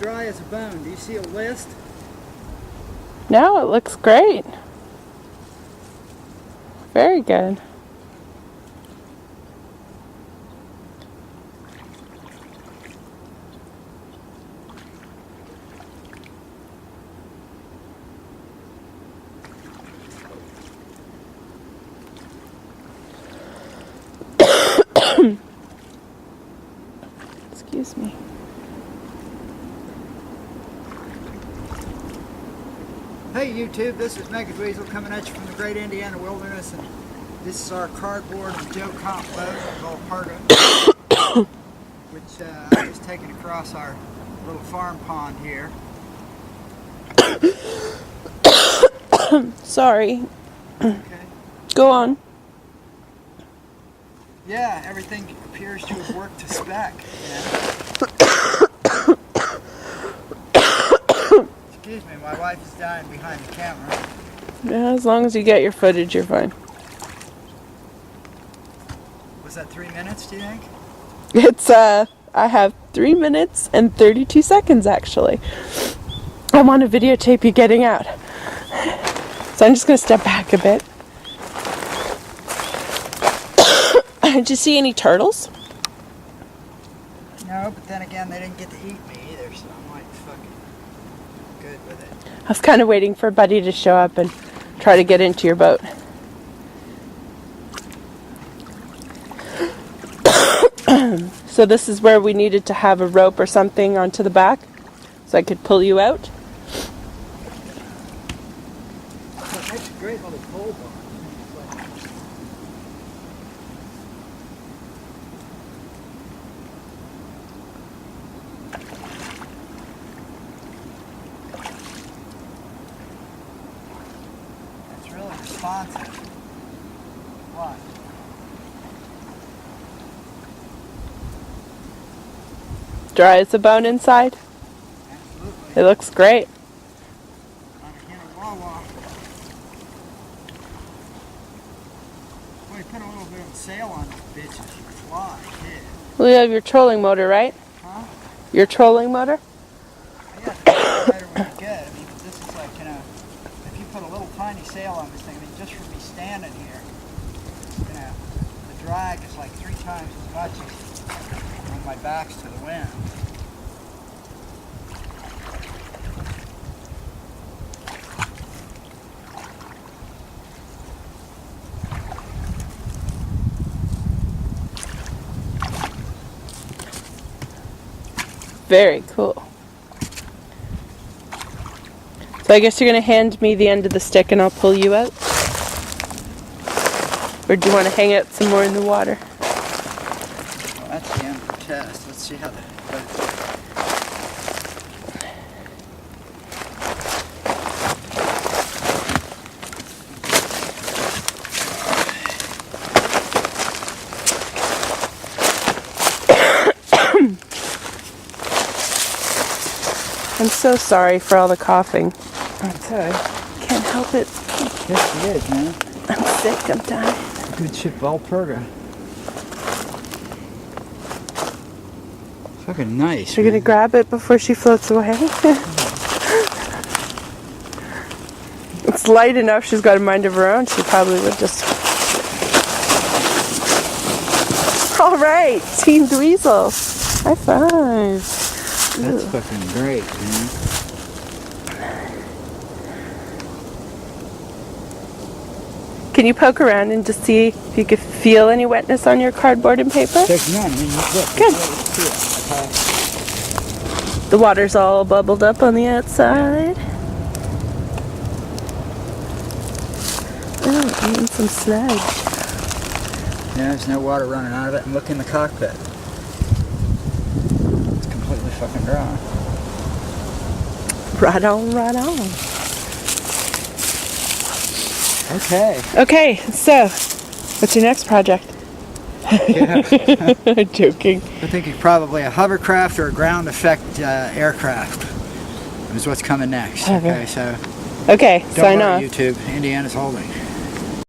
dry as a bone. Do you see a list? No, it looks great. Very good. Excuse me. Hey YouTube, this is Mega Dweezil coming at you from the great Indiana wilderness, and this is our cardboard and Joe comp boat, Walpurga, which I was taking across our little farm pond here. Sorry. Okay. Go on. Yeah, everything appears to have worked to spec. Excuse me, my wife is dying behind the camera. Yeah, as long as you get your footage, you're fine. Was that 3 minutes, do you think? It's, I have 3 minutes and 32 seconds, actually. I want to videotape you getting out. So I'm just going to step back a bit. Did you see any turtles? No, but then again, they didn't get to eat me either, so I'm like fucking good with it. I was kind of waiting for Buddy to show up and try to get into your boat. So this is where we needed to have a rope or something onto the back so I could pull you out. So it makes a great little pole bar. It's really responsive. Watch. Dry as a bone inside. Absolutely. It looks great. On a can of Wawa. Boy, put a little bit of sail on this bitch and she fly, yeah. Well, you have your trolling motor, right? Huh? Your trolling motor? Yeah, it's better when you're good. I mean, this is like, you know, if you put a little tiny sail on this thing, I mean, just from me standing here, you know, the drag is like 3 times as much as when my back's to the wind. Very cool. So I guess you're going to hand me the end of the stick and I'll pull you out? Or do you want to hang out some more in the water? Well, that's the end of the test. Let's see how that goes. I'm so sorry for all the coughing. That's all right. Can't help it. Yes, it is, man. I'm sick, I'm dying. Good ship, Walpurga. Fucking nice. You're going to grab it before she floats away? It's light enough, she's got a mind of her own. She probably would just... Alright, Team Dweezil. High five. That's fucking great, man. Can you poke around and just see if you can feel any wetness on your cardboard and paper? There's none. I mean, look. Good. Okay. The water's all bubbled up on the outside. Oh, I'm in some sludge. Yeah, there's no water running out of it. And look in the cockpit. It's completely fucking dry. Right on, right on. Okay. Okay, so, what's your next project? Yeah. Joking. I think it's probably a hovercraft or a ground effect aircraft is what's coming next. Okay. Okay, so Okay, don't sign worry, off. YouTube. Indiana's holding.